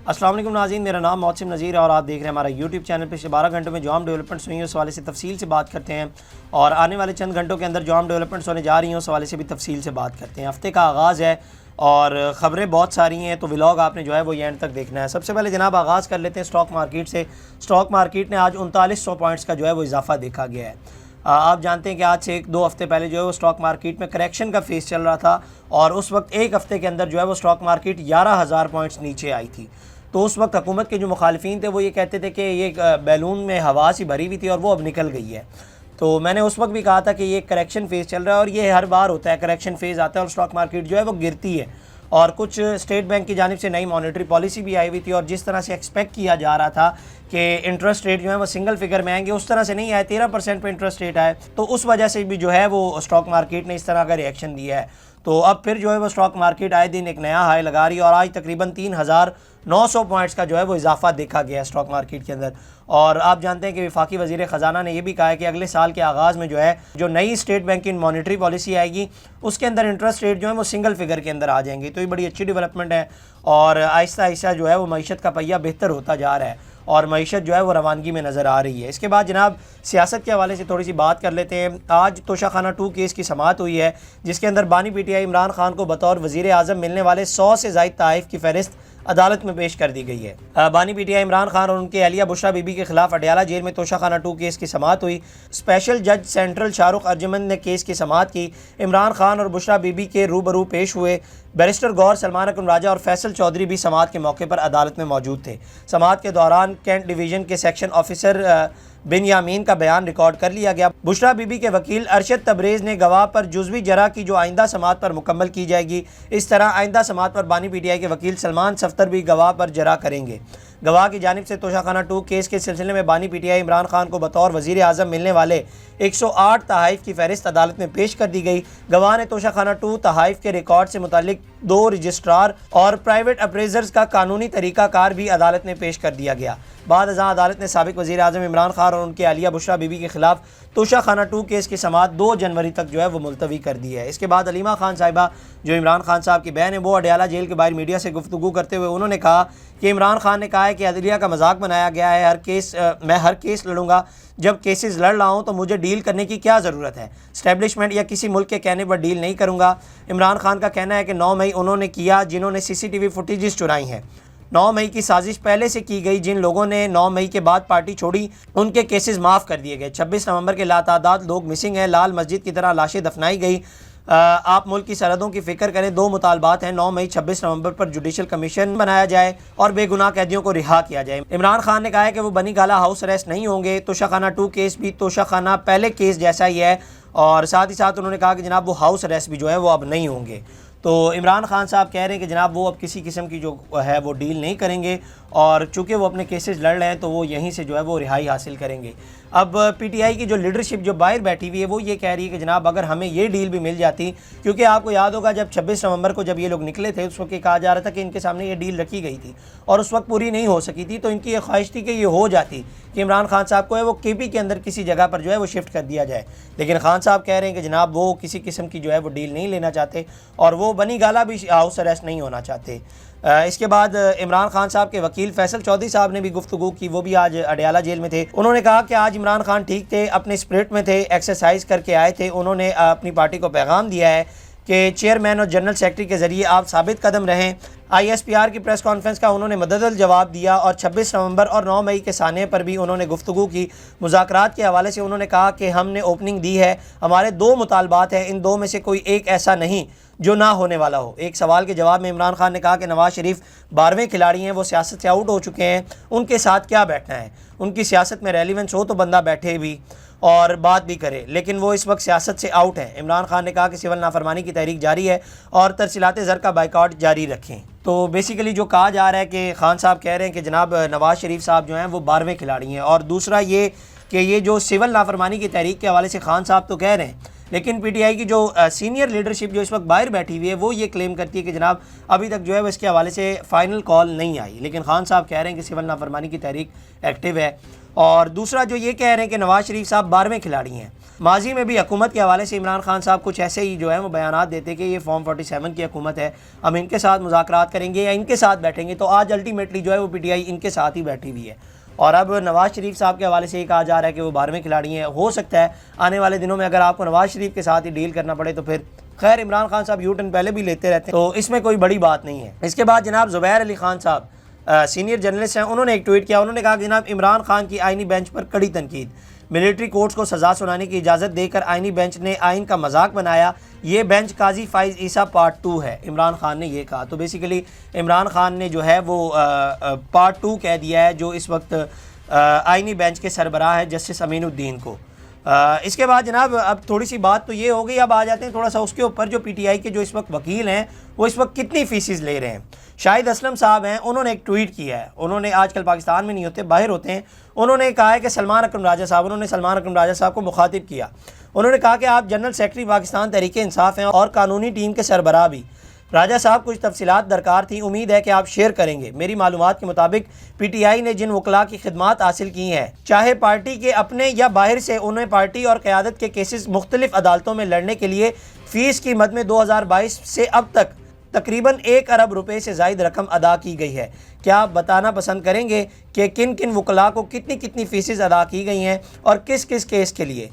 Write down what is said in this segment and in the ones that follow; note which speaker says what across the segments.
Speaker 1: السلام علیکم ناظرین، میرا نام محسن نذیر ہے اور آپ دیکھ رہے ہیں ہمارا یوٹیوب چینل۔ پچھلے 12 گھنٹوں میں جو عام ڈیولپمنٹس ہوئی ہیں اس حوالے سے تفصیل سے بات کرتے ہیں، اور آنے والے چند گھنٹوں کے اندر جو عام ڈیولپمنٹس ہونے جا رہی ہیں اس حوالے سے بھی تفصیل سے بات کرتے ہیں۔ ہفتے کا آغاز ہے اور خبریں بہت ساری ہیں، تو ولاگ آپ نے جو ہے وہ اینڈ تک دیکھنا ہے۔ سب سے پہلے جناب آغاز کر لیتے ہیں اسٹاک مارکیٹ سے۔ اسٹاک مارکیٹ نے آج 3900 پوائنٹس کا جو ہے وہ اضافہ دیکھا گیا ہے۔ آپ جانتے ہیں کہ آج سے 1-2 ہفتے پہلے جو ہے وہ اسٹاک مارکیٹ میں کریکشن کا فیز چل رہا تھا، اور اس وقت ایک ہفتے کے اندر جو ہے وہ اسٹاک مارکیٹ 11000 پوائنٹس نیچے آئی تھی۔ تو اس وقت حکومت کے جو مخالفین تھے وہ یہ کہتے تھے کہ یہ بیلون میں ہوا سی بھری ہوئی تھی اور وہ اب نکل گئی ہے۔ تو میں نے اس وقت بھی کہا تھا کہ یہ کریکشن فیز چل رہا ہے، اور یہ ہر بار ہوتا ہے، کریکشن فیز آتا ہے اور اسٹاک مارکیٹ جو ہے وہ گرتی ہے۔ اور کچھ اسٹیٹ بینک کی جانب سے نئی مانیٹری پالیسی بھی آئی ہوئی تھی، اور جس طرح سے ایکسپیکٹ کیا جا رہا تھا کہ انٹرسٹ ریٹ جو ہے وہ سنگل فگر میں آئیں گے، اس طرح سے نہیں آئے، 13% پہ انٹرسٹ ریٹ آئے، تو اس وجہ سے بھی جو ہے وہ اسٹاک مارکیٹ نے اس طرح کا ریئیکشن دیا ہے۔ تو اب پھر جو ہے وہ اسٹاک مارکیٹ آئے دن ایک نیا ہائی لگا رہی ہے، اور آج تقریباً 3900 پوائنٹس کا جو ہے وہ اضافہ دیکھا گیا ہے اسٹاک مارکیٹ کے اندر۔ اور آپ جانتے ہیں کہ وفاقی وزیر خزانہ نے یہ بھی کہا ہے کہ اگلے سال کے آغاز میں جو ہے جو نئی اسٹیٹ بینک کی مانیٹری پالیسی آئے گی اس کے اندر انٹرسٹ ریٹ جو ہے وہ سنگل فگر کے اندر آ جائیں گے۔ تو یہ بڑی اچھی ڈیولپمنٹ ہے، اور آہستہ آہستہ جو ہے وہ معیشت کا پہیہ بہتر ہوتا جا رہا ہے، اور معیشت جو ہے وہ روانگی میں نظر آ رہی ہے۔ اس کے بعد جناب سیاست کے حوالے سے تھوڑی سی بات کر لیتے ہیں۔ آج توشہ خانہ 2 کیس کی سماعت ہوئی ہے، جس کے اندر بانی P T I Imran Khan کو بطور وزیر اعظم ملنے والے 100 سے زائد تحائف کی فہرست عدالت میں پیش کر دی گئی ہے۔ بانی P T I Imran Khan اور ان کے اہلیہ بشریٰ بی بی کے خلاف اڈیالہ جیل میں توشہ خانہ 2 کیس کی سماعت ہوئی۔ اسپیشل جج سینٹرل شاہ رخ ارجمند نے کیس کی سماعت کی۔ عمران خان اور بشریٰ بی بی کے روبرو پیش ہوئے۔ بیرسٹر گور سلمان اکرم راجہ اور فیصل چودھری بھی سماعت کے موقع پر عدالت میں موجود تھے۔ سماعت کے دوران کینٹ ڈویژن کے سیکشن آفیسر بن یامین کا بیان ریکارڈ کر لیا گیا۔ بشریٰ بی بی کے وکیل ارشد تبریز نے گواہ پر جزوی جرح کی جو آئندہ سماعت پر مکمل کی جائے گی، اس طرح آئندہ سماعت پر بانی پی ٹی آئی کے وکیل سلمان صفدر بھی گواہ پر جرح کریں گے۔ گواہ کی جانب سے توشہ خانہ 2 کیس کے سلسلے میں بانی P T I Imran Khan کو بطور وزیر اعظم ملنے والے 108 تحائف کی فہرست عدالت میں پیش کر دی گئی۔ گواہ نے توشہ خانہ 2 تحائف کے ریکارڈ سے متعلق 2 رجسٹرار اور پرائیویٹ اپریزرز کا قانونی طریقہ کار بھی عدالت میں پیش کر دیا گیا۔ بعد ازاں عدالت نے سابق وزیر اعظم عمران خان اور ان کے اہلیہ بشریٰ بی بی کے خلاف توشہ خانہ 2 کیس کی سماعت 2 جنوری تک جو ہے وہ ملتوی کر دی ہے۔ اس کے بعد علیمہ خان صاحبہ جو عمران خان صاحب کی بہن ہے، وہ اڈیالہ جیل کے باہر میڈیا سے گفتگو کرتے ہوئے انہوں نے کہا کہ عمران خان نے کہا ہے کہ عدلیہ کا مذاق بنایا گیا ہے، میں ہر کیس لڑوں گا، جب کیسز لڑ رہا ہوں تو مجھے ڈیل کرنے کی کیا ضرورت ہے، اسٹیبلشمنٹ یا کسی ملک کے کہنے پر ڈیل نہیں کروں گا۔ عمران خان کا کہنا ہے کہ 9 مئی انہوں نے کیا جنہوں نے CCTV فوٹیجز چرائی ہیں۔ 9 مئی کی سازش پہلے سے کی گئی، جن لوگوں نے 9 مئی کے بعد پارٹی چھوڑی ان کے کیسز معاف کر دیے گئے۔ 26 نومبر کے لاتعداد لوگ مسنگ ہیں، لال مسجد کی طرح لاشیں دفنائی گئی۔ آپ ملک کی سرحدوں کی فکر کریں، 2 مطالبات ہیں، 9 مئی 26 نومبر پر جوڈیشل کمیشن بنایا جائے اور بے گناہ قیدیوں کو رہا کیا جائے۔ عمران خان نے کہا ہے کہ وہ بنی گالہ ہاؤس اریسٹ نہیں ہوں گے۔ توشہ خانہ 2 کیس بھی توشہ خانہ پہلے کیس جیسا ہی ہے، اور ساتھ ہی ساتھ انہوں نے کہا کہ جناب وہ ہاؤس اریسٹ بھی جو ہے وہ اب نہیں ہوں گے۔ تو عمران خان صاحب کہہ رہے ہیں کہ جناب وہ اب کسی قسم کی جو ہے وہ ڈیل نہیں کریں گے، اور چونکہ وہ اپنے کیسز لڑ رہے ہیں تو وہ یہیں سے جو ہے وہ رہائی حاصل کریں گے۔ اب پی ٹی آئی کی جو لیڈرشپ جو باہر بیٹھی ہوئی ہے وہ یہ کہہ رہی ہے کہ جناب اگر ہمیں یہ ڈیل بھی مل جاتی، کیونکہ آپ کو یاد ہوگا جب 26 نومبر کو جب یہ لوگ نکلے تھے اس وقت یہ کہا جا رہا تھا کہ ان کے سامنے یہ ڈیل رکھی گئی تھی اور اس وقت پوری نہیں ہو سکی تھی، تو ان کی یہ خواہش تھی کہ یہ ہو جاتی کہ عمران خان صاحب کو ہے وہ KP کے اندر کسی جگہ پر جو ہے وہ شفٹ کر دیا جائے، لیکن خان صاحب کہہ رہے ہیں کہ جناب وہ کسی قسم کی جو ہے وہ ڈیل نہیں لینا چاہتے، اور وہ بنی گالہ بھی ہاؤس اریسٹ نہیں ہونا چاہتے۔ اس کے بعد عمران خان صاحب کے وکیل فیصل چودھری صاحب نے بھی گفتگو کی، وہ بھی آج اڈیالہ جیل میں تھے۔ انہوں نے کہا کہ آج عمران خان ٹھیک تھے، اپنے اسپرٹ میں تھے، ایکسرسائز کر کے آئے تھے۔ انہوں نے اپنی پارٹی کو پیغام دیا ہے کہ چیئرمین اور جنرل سیکرٹری کے ذریعے آپ ثابت قدم رہیں۔ ISPR کی پریس کانفرنس کا انہوں نے مددل جواب دیا، اور 26 نومبر اور 9 مئی کے سانحے پر بھی انہوں نے گفتگو کی۔ مذاکرات کے حوالے سے انہوں نے کہا کہ ہم نے اوپننگ دی ہے، ہمارے 2 مطالبات ہیں، ان 2 میں سے کوئی ایک ایسا نہیں جو نہ ہونے والا ہو۔ ایک سوال کے جواب میں عمران خان نے کہا کہ نواز شریف 12ویں کھلاڑی ہیں، وہ سیاست سے آؤٹ ہو چکے ہیں، ان کے ساتھ کیا بیٹھنا ہے، ان کی سیاست میں ریلیونس ہو تو بندہ بیٹھے بھی اور بات بھی کرے، لیکن وہ اس وقت سیاست سے آؤٹ ہیں۔ عمران خان نے کہا کہ سول نافرمانی کی تحریک جاری ہے اور ترسیلات زر کا بائیکاٹ جاری رکھیں۔ تو بیسیکلی جو کہا جا رہا ہے کہ خان صاحب کہہ رہے ہیں کہ جناب نواز شریف صاحب جو ہیں وہ 12ویں کھلاڑی ہیں، اور دوسرا یہ کہ یہ جو سول نافرمانی کی تحریک کے حوالے سے خان صاحب تو کہہ رہے ہیں لیکن پی ٹی آئی کی جو سینئر لیڈرشپ جو اس وقت باہر بیٹھی ہوئی ہے وہ یہ کلیم کرتی ہے کہ جناب ابھی تک جو ہے وہ اس کے حوالے سے فائنل کال نہیں آئی، لیکن خان صاحب کہہ رہے ہیں کہ سول نافرمانی کی تحریک ایکٹیو ہے۔ اور دوسرا جو یہ کہہ رہے ہیں کہ نواز شریف صاحب 12ویں کھلاڑی ہیں۔ ماضی میں بھی حکومت کے حوالے سے عمران خان صاحب کچھ ایسے ہی جو ہے وہ بیانات دیتے کہ یہ فارم 47 کی حکومت ہے، ہم ان کے ساتھ مذاکرات کریں گے یا ان کے ساتھ بیٹھیں گے، تو آج الٹیمیٹلی جو ہے وہ پی ٹی آئی ان کے ساتھ ہی بیٹھی ہوئی ہے۔ اور اب نواز شریف صاحب کے حوالے سے یہ کہا جا رہا ہے کہ وہ 12ویں کھلاڑی ہیں۔ ہو سکتا ہے آنے والے دنوں میں اگر آپ کو نواز شریف کے ساتھ ہی ڈیل کرنا پڑے تو پھر خیر عمران خان صاحب یو ٹرن پہلے بھی لیتے رہتے ہیں، تو اس میں کوئی بڑی بات نہیں ہے۔ اس کے بعد جناب زبیر علی خان صاحب سینئر جرنلسٹ ہیں، انہوں نے ایک ٹویٹ کیا، انہوں نے کہا کہ جناب عمران خان کی آئینی بینچ پر کڑی تنقید، ملٹری کورٹس کو سزا سنانے کی اجازت دے کر آئینی بینچ نے آئین کا مذاق بنایا، یہ بینچ قاضی فائز عیسیٰ پارٹ 2 ہے، عمران خان نے یہ کہا۔ تو بیسیکلی عمران خان نے جو ہے وہ پارٹ 2 کہہ دیا ہے جو اس وقت آئینی بینچ کے سربراہ ہے جسٹس امین الدین کو۔ اس کے بعد جناب اب تھوڑی سی بات تو یہ ہو گئی، اب آ جاتے ہیں تھوڑا سا اس کے اوپر جو پی ٹی آئی کے جو اس وقت وکیل ہیں وہ اس وقت کتنی فیسز لے رہے ہیں۔ شاہد اسلم صاحب ہیں، انہوں نے ایک ٹویٹ کیا ہے، انہوں نے آج کل پاکستان میں نہیں ہوتے باہر ہوتے ہیں، انہوں نے کہا ہے کہ سلمان اکرم راجہ صاحب، انہوں نے سلمان اکرم راجہ صاحب کو مخاطب کیا، انہوں نے کہا کہ آپ جنرل سیکرٹری پاکستان تحریک انصاف ہیں اور قانونی ٹیم کے سربراہ بھی، راجہ صاحب کچھ تفصیلات درکار تھیں، امید ہے کہ آپ شیئر کریں گے۔ میری معلومات کے مطابق پی ٹی آئی نے جن وکلاء کی خدمات حاصل کی ہیں، چاہے پارٹی کے اپنے یا باہر سے، انہیں پارٹی اور قیادت کے کیسز مختلف عدالتوں میں لڑنے کے لیے فیس کی مد میں 2022 سے اب تک تقریباً 1 ارب روپے سے زائد رقم ادا کی گئی ہے۔ کیا آپ بتانا پسند کریں گے کہ کن کن وکلاء کو کتنی کتنی فیسز ادا کی گئی ہیں اور کس کس کیس کے لیے؟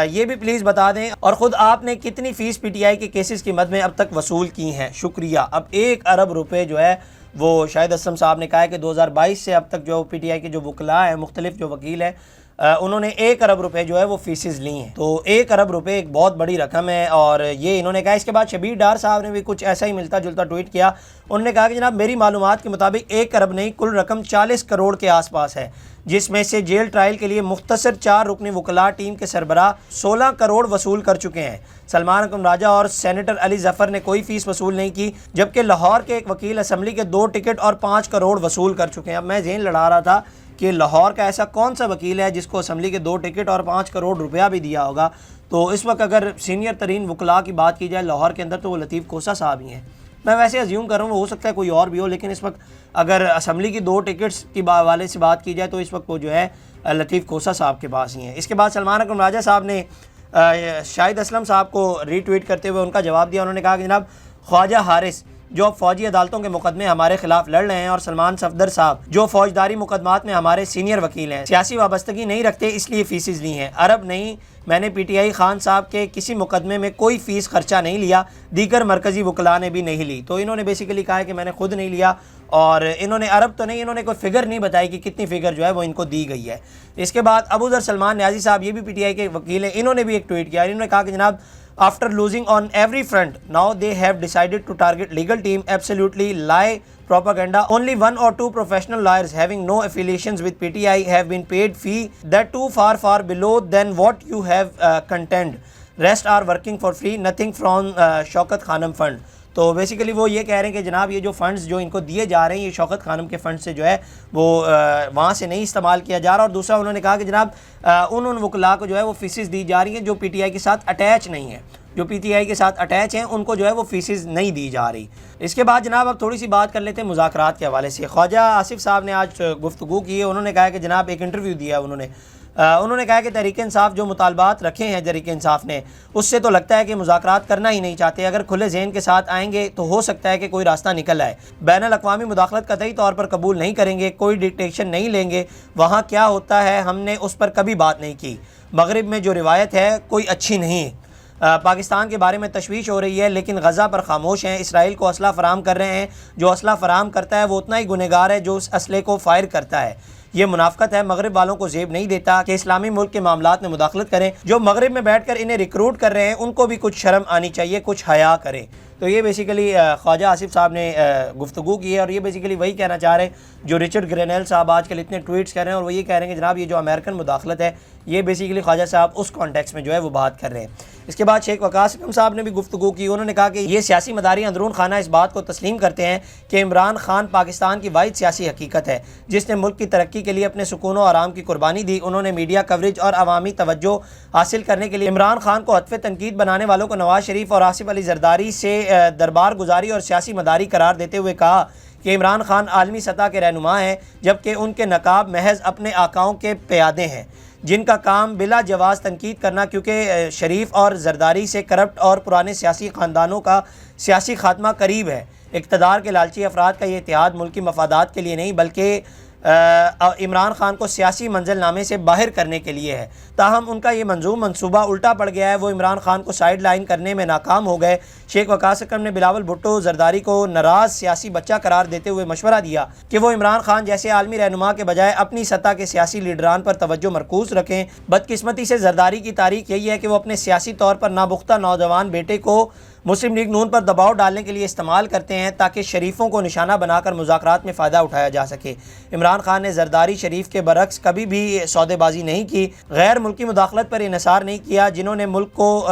Speaker 1: یہ بھی پلیز بتا دیں، اور خود آپ نے کتنی فیس پی ٹی آئی کے کیسز کی مد میں اب تک وصول کی ہیں؟ شکریہ۔ اب 1 ارب روپے جو ہے وہ شاہد اسلم صاحب نے کہا ہے کہ 2022 سے اب تک جو پی ٹی آئی کے جو وکلاء ہیں، مختلف جو وکیل ہیں، انہوں نے 1 ارب روپے جو ہے وہ فیسز لی ہیں۔ تو 1 ارب روپے ایک بہت بڑی رقم ہے، اور یہ انہوں نے کہا۔ اس کے بعد شبیر ڈار صاحب نے بھی کچھ ایسا ہی ملتا جلتا ٹویٹ کیا، انہوں نے کہا کہ جناب میری معلومات کے مطابق 1 ارب نہیں، کل رقم 40 کروڑ کے آس پاس ہے، جس میں سے جیل ٹرائل کے لیے مختصر 4 رکنی وکلاء ٹیم کے سربراہ 16 کروڑ وصول کر چکے ہیں۔ سلمان اکرم راجہ اور سینیٹر علی ظفر نے کوئی فیس وصول نہیں کی، جبکہ لاہور کے ایک وکیل اسمبلی کے 2 ٹکٹ اور 5 کروڑ وصول کر چکے ہیں۔ اب میں ذہن لڑا رہا تھا کہ لاہور کا ایسا کون سا وکیل ہے جس کو اسمبلی کے 2 ٹکٹ اور 5 کروڑ روپیہ بھی دیا ہوگا؟ تو اس وقت اگر سینئر ترین وکلاء کی بات کی جائے لاہور کے اندر تو وہ لطیف کوسہ صاحب ہی ہیں۔ میں ویسے ازیوم کر رہا ہوں، ہو سکتا ہے کوئی اور بھی ہو، لیکن اس وقت اگر اسمبلی کی 2 ٹکٹس کی حوالے سے بات کی جائے تو اس وقت وہ جو ہے لطیف کوسہ صاحب کے پاس ہی ہیں۔ اس کے بعد سلمان اکرم راجہ صاحب نے شاہد اسلم صاحب کو ری ٹویٹ کرتے ہوئے ان کا جواب دیا، انہوں نے کہا کہ جناب خواجہ حارث جو فوجی عدالتوں کے مقدمے ہمارے خلاف لڑ رہے ہیں، اور سلمان صفدر صاحب جو فوجداری مقدمات میں ہمارے سینئر وکیل ہیں، سیاسی وابستگی نہیں رکھتے اس لیے فیسز لی ہیں۔ ارب نہیں، میں نے پی ٹی آئی خان صاحب کے کسی مقدمے میں کوئی فیس خرچہ نہیں لیا، دیگر مرکزی وکلاء نے بھی نہیں لی۔ تو انہوں نے بیسیکلی کہا ہے کہ میں نے خود نہیں لیا، اور انہوں نے ارب تو نہیں، انہوں نے کوئی فگر نہیں بتائی کہ کتنی فگر جو ہے وہ ان کو دی گئی ہے۔ اس کے بعد ابو ذر سلمان نیازی صاحب، یہ بھی پی ٹی آئی کے وکیل ہیں، انہوں نے بھی ایک ٹویٹ کیا، انہوں نے کہا کہ جناب after losing on every front, now they have decided to target legal team. Absolutely lie propaganda. Only 1 or 2 professional lawyers having no affiliations with PTI have been paid fee that too far below than what you have contend. Rest are working for free. Nothing from Shaukat Khanum fund. تو basically وہ یہ کہہ رہے ہیں کہ جناب یہ جو فنڈز جو ان کو دیے جا رہے ہیں یہ شوکت خانم کے فنڈ سے جو ہے وہ وہاں سے نہیں استعمال کیا جا رہا، اور دوسرا انہوں نے کہا کہ جناب ان وکلاء کو جو ہے وہ فیسز دی جا رہی ہیں جو پی ٹی آئی کے ساتھ اٹیچ نہیں ہیں، جو پی ٹی آئی کے ساتھ اٹیچ ہیں ان کو جو ہے وہ فیسز نہیں دی جا رہی۔ اس کے بعد جناب اب تھوڑی سی بات کر لیتے ہیں مذاکرات کے حوالے سے۔ خواجہ آصف صاحب نے آج گفتگو کی ہے، انہوں نے کہا کہ جناب ایک انٹرویو دیا ہے، انہوں نے کہا کہ تحریک انصاف جو مطالبات رکھے ہیں تحریک انصاف نے، اس سے تو لگتا ہے کہ مذاکرات کرنا ہی نہیں چاہتے، اگر کھلے ذہن کے ساتھ آئیں گے تو ہو سکتا ہے کہ کوئی راستہ نکل آئے۔ بین الاقوامی مداخلت قطعی طور پر قبول نہیں کریں گے، کوئی ڈکٹیشن نہیں لیں گے، وہاں کیا ہوتا ہے ہم نے اس پر کبھی بات نہیں کی۔ مغرب میں جو روایت ہے کوئی اچھی نہیں، پاکستان کے بارے میں تشویش ہو رہی ہے لیکن غزہ پر خاموش ہیں، اسرائیل کو اسلحہ فراہم کر رہے ہیں، جو اسلحہ فراہم کرتا ہے وہ اتنا ہی گنہگار ہے جو اس اسلحے کو فائر کرتا ہے۔ یہ منافقت ہے، مغرب والوں کو زیب نہیں دیتا کہ اسلامی ملک کے معاملات میں مداخلت کریں، جو مغرب میں بیٹھ کر انہیں ریکروٹ کر رہے ہیں ان کو بھی کچھ شرم آنی چاہیے، کچھ حیا کریں۔ تو یہ بیسیکلی خواجہ آصف صاحب نے گفتگو کی ہے، اور یہ بیسیکلی وہی کہنا چاہ رہے ہیں جو رچرڈ گرینیل صاحب آج کل اتنے ٹویٹس کر رہے ہیں، اور وہ یہ کہہ رہے ہیں کہ جناب یہ جو امریکن مداخلت ہے یہ بیسیکلی خواجہ صاحب اس کانٹیکس میں جو ہے وہ بات کر رہے ہیں۔ اس کے بعد شیخ وقاص اکرم صاحب نے بھی گفتگو کی، انہوں نے کہا کہ یہ سیاسی مداری اندرون خانہ اس بات کو تسلیم کرتے ہیں کہ عمران خان پاکستان کی واحد سیاسی حقیقت ہے جس نے ملک کی ترقی کے لیے اپنے سکون و آرام کی قربانی دی۔ انہوں نے میڈیا کوریج اور عوامی توجہ حاصل کرنے کے لیے عمران خان کو ہدف تنقید بنانے والوں کو نواز شریف اور آصف علی زرداری سے دربار گزاری اور سیاسی مداری قرار دیتے ہوئے کہا کہ عمران خان عالمی سطح کے رہنما ہیں جبکہ ان کے نقاب محض اپنے آقاؤں کے پیادے ہیں جن کا کام بلا جواز تنقید کرنا، کیونکہ شریف اور زرداری سے کرپٹ اور پرانے سیاسی خاندانوں کا سیاسی خاتمہ قریب ہے۔ اقتدار کے لالچی افراد کا یہ اتحاد ملکی مفادات کے لیے نہیں بلکہ عمران خان کو سیاسی منزل نامے سے باہر کرنے کے لیے ہے، تاہم ان کا یہ منظوم منصوبہ الٹا پڑ گیا ہے، وہ عمران خان کو سائیڈ لائن کرنے میں ناکام ہو گئے۔ شیخ وقاص اکرم نے بلاول بھٹو زرداری کو ناراض سیاسی بچہ قرار دیتے ہوئے مشورہ دیا کہ وہ عمران خان جیسے عالمی رہنما کے بجائے اپنی سطح کے سیاسی لیڈران پر توجہ مرکوز رکھیں۔ بدقسمتی سے زرداری کی تاریخ یہی ہے کہ وہ اپنے سیاسی طور پر نابختہ نوجوان بیٹے کو مسلم لیگ نون پر دباؤ ڈالنے کے لیے استعمال کرتے ہیں تاکہ شریفوں کو نشانہ بنا کر مذاکرات میں فائدہ اٹھایا جا سکے۔ عمران خان نے زرداری شریف کے برعکس کبھی بھی سودے بازی نہیں کی، غیر ملکی مداخلت پر انحصار نہیں کیا، جنہوں نے ملک کو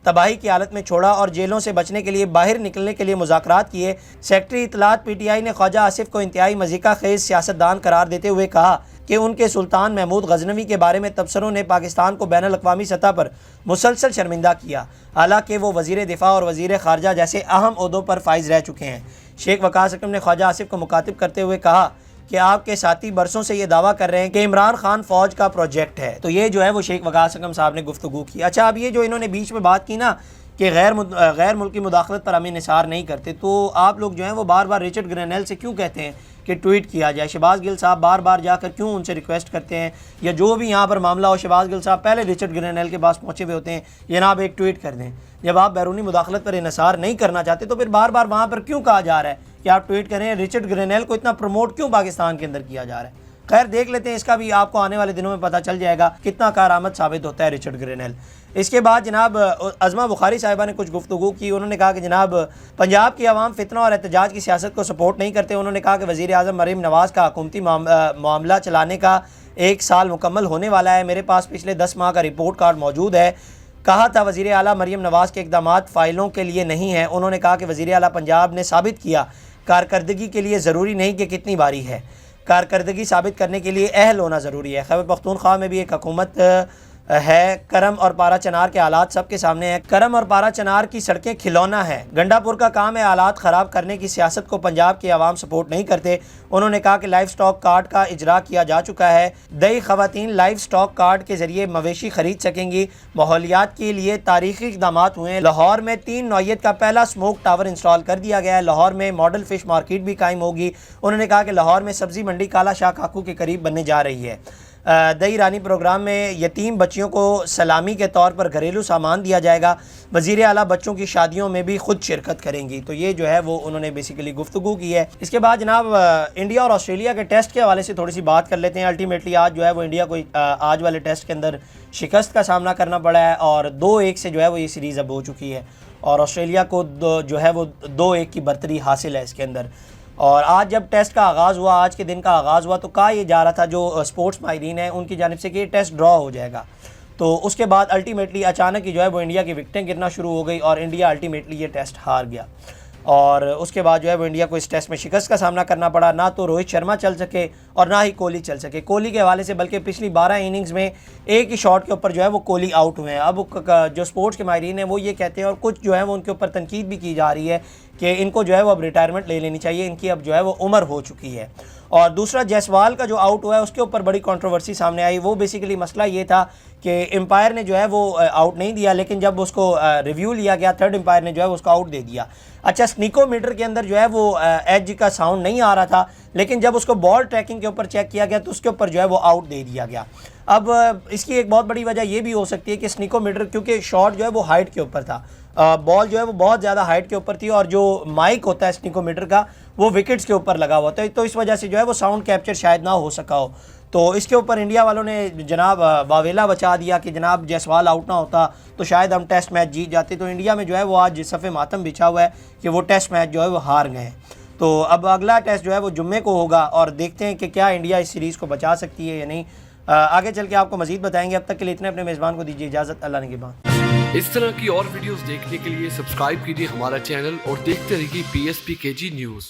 Speaker 1: تباہی کی حالت میں چھوڑا اور جیلوں سے بچنے کے لیے باہر نکلنے کے لیے مذاکرات کیے۔ سیکرٹری اطلاعات پی ٹی آئی نے خواجہ آصف کو انتہائی مذیقہ خیز سیاستدان قرار دیتے ہوئے کہا کہ ان کے سلطان محمود غزنوی کے بارے میں تبصروں نے پاکستان کو بین الاقوامی سطح پر مسلسل شرمندہ کیا، حالانکہ وہ وزیر دفاع اور وزیر خارجہ جیسے اہم عہدوں پر فائز رہ چکے ہیں۔ شیخ وقاص اکرم نے خواجہ آصف کو مخاطب کرتے ہوئے کہا کہ آپ کے ساتھی برسوں سے یہ دعویٰ کر رہے ہیں کہ عمران خان فوج کا پروجیکٹ ہے۔ تو یہ جو ہے وہ شیخ وقاص اکرم صاحب نے گفتگو کی۔ اچھا، اب یہ جو انہوں نے بیچ میں بات کی نا کہ غیر ملکی مداخلت پر ہم انحصار نہیں کرتے، تو آپ لوگ جو ہیں وہ بار بار رچرڈ گرینیل سے کیوں کہتے ہیں کہ ٹویٹ کیا جائے؟ شہباز گل صاحب بار بار جا کر کیوں ان سے ریکویسٹ کرتے ہیں، یا جو بھی یہاں پر معاملہ ہو شہباز گل صاحب پہلے رچرڈ گرینیل کے پاس پہنچے ہوئے ہوتے ہیں، جناب ایک ٹویٹ کر دیں۔ جب آپ بیرونی مداخلت پر انحصار نہیں کرنا چاہتے تو پھر بار بار وہاں پر کیوں کہا جا رہا ہے کہ آپ ٹویٹ کریں؟ رچرڈ گرینیل کو اتنا پروموٹ کیوں پاکستان کے اندر کیا جا رہا ہے؟ خیر دیکھ لیتے ہیں، اس کا بھی آپ کو آنے والے دنوں میں پتہ چل جائے گا کتنا کارآمد ثابت ہوتا ہے رچرڈ گرینیل۔ اس کے بعد جناب عظمہ بخاری صاحبہ نے کچھ گفتگو کی، انہوں نے کہا کہ جناب پنجاب کی عوام فتنہ اور احتجاج کی سیاست کو سپورٹ نہیں کرتے۔ انہوں نے کہا کہ وزیر اعظم مریم نواز کا حکومتی معاملہ چلانے کا 1 سال مکمل ہونے والا ہے، میرے پاس پچھلے 10 ماہ کا رپورٹ کارڈ موجود ہے۔ کہا تھا وزیر اعلیٰ مریم نواز کے اقدامات فائلوں کے لیے نہیں ہیں۔ انہوں نے کہا کہ وزیر اعلیٰ پنجاب نے ثابت کیا کارکردگی کے لیے ضروری نہیں کہ کتنی باری ہے، کارکردگی ثابت کرنے کے لیے اہل ہونا ضروری ہے۔ خیبر پختونخوا میں بھی ایک حکومت ہے، کرم اور پارا چنار کے حالات سب کے سامنے ہیں۔ کرم اور پارا چنار کی سڑکیں کھلونا ہے، گنڈا پور کا کام ہے حالات خراب کرنے کی سیاست کو پنجاب کی عوام سپورٹ نہیں کرتے۔ انہوں نے کہا کہ لائف سٹاک کارڈ کا اجرا کیا جا چکا ہے، دیہی خواتین لائف سٹاک کارڈ کے ذریعے مویشی خرید سکیں گی۔ ماحولیات کے لیے تاریخی اقدامات ہوئے ہیں، لاہور میں 3 نوعیت کا پہلا سموک ٹاور انسٹال کر دیا گیا ہے، لاہور میں ماڈل فش مارکیٹ بھی قائم ہوگی۔ انہوں نے کہا کہ لاہور میں سبزی منڈی کالا شاہ کاکو کے قریب بننے جا رہی ہے۔ دہی رانی پروگرام میں یتیم بچیوں کو سلامی کے طور پر گھریلو سامان دیا جائے گا، وزیر اعلیٰ بچوں کی شادیوں میں بھی خود شرکت کریں گی۔ تو یہ جو ہے وہ انہوں نے بیسیکلی گفتگو کی ہے۔ اس کے بعد جناب انڈیا اور آسٹریلیا کے ٹیسٹ کے حوالے سے تھوڑی سی بات کر لیتے ہیں۔ الٹیمیٹلی آج جو ہے وہ انڈیا کو آج والے ٹیسٹ کے اندر شکست کا سامنا کرنا پڑا ہے اور 2-1 سے جو ہے وہ یہ سیریز اب ہو چکی ہے، اور آسٹریلیا کو جو ہے وہ 2-1 کی برتری حاصل ہے اس کے اندر۔ اور آج جب ٹیسٹ کا آغاز ہوا، آج کے دن کا آغاز ہوا، تو کہا یہ جا رہا تھا جو سپورٹس ماہرین ہیں ان کی جانب سے کہ یہ ٹیسٹ ڈرا ہو جائے گا۔ تو اس کے بعد الٹیمیٹلی اچانک ہی جو ہے وہ انڈیا کی وکٹیں گرنا شروع ہو گئی اور انڈیا الٹیمیٹلی یہ ٹیسٹ ہار گیا، اور اس کے بعد جو ہے وہ انڈیا کو اس ٹیسٹ میں شکست کا سامنا کرنا پڑا۔ نہ تو روہت شرما چل سکے اور نہ ہی کوہلی چل سکے۔ کوہلی کے حوالے سے بلکہ پچھلی 12 اننگز میں ایک ہی شاٹ کے اوپر جو ہے وہ کوہلی آؤٹ ہوئے ہیں۔ اب جو سپورٹس کے ماہرین ہیں وہ یہ کہتے ہیں، اور کچھ جو ہے وہ ان کے اوپر تنقید بھی کی جا رہی ہے کہ ان کو جو ہے وہ اب ریٹائرمنٹ لے لینی چاہیے، ان کی اب جو ہے وہ عمر ہو چکی ہے۔ اور دوسرا جیسوال کا جو آؤٹ ہوا ہے اس کے اوپر بڑی کنٹروورسی سامنے آئی۔ وہ بیسیکلی مسئلہ یہ تھا کہ امپائر نے جو ہے وہ آؤٹ نہیں دیا، لیکن جب اس کو ریویو لیا گیا تھرڈ امپائر نے جو ہے اس کو آؤٹ دے دیا۔ اچھا، سنیکو میٹر کے اندر جو ہے وہ ایج کا ساؤنڈ نہیں آ رہا تھا، لیکن جب اس کو بال ٹریکنگ کے اوپر چیک کیا گیا تو اس کے اوپر جو ہے وہ آؤٹ دے دیا گیا۔ اب اس کی ایک بہت بڑی وجہ یہ بھی ہو سکتی ہے کہ سنیکو میٹر کیونکہ شاٹ جو ہے وہ ہائٹ کے اوپر تھا، بال جو ہے وہ بہت زیادہ ہائٹ کے اوپر تھی اور جو مائک ہوتا ہے اسنیکومیٹر کا وہ وکٹس کے اوپر لگا ہوا تھا، تو اس وجہ سے جو ہے وہ ساؤنڈ کیپچر شاید نہ ہو سکا ہو. تو اس کے اوپر انڈیا والوں نے جناب واویلا بچا دیا کہ جناب جیسوال آؤٹ نہ ہوتا تو شاید ہم ٹیسٹ میچ جیت جاتے. تو انڈیا میں جو ہے وہ آج صف ماتم بچھا ہوا ہے کہ وہ ٹیسٹ میچ جو ہے وہ ہار گئے ہیں. تو اب اگلا ٹیسٹ جو ہے وہ جمعے کو ہوگا اور دیکھتے ہیں کہ کیا انڈیا اس سیریز کو بچا سکتی ہے یا نہیں. آگے چل کے آپ کو مزید بتائیں گے. اب تک کے لیے اتنے، اپنے میزبان کو دیجیے اجازت. اللہ نگہبان.
Speaker 2: اس طرح کی اور ویڈیوز دیکھنے کے لیے سبسکرائب کیجیے ہمارا چینل اور دیکھتے رہیے PSPKG نیوز.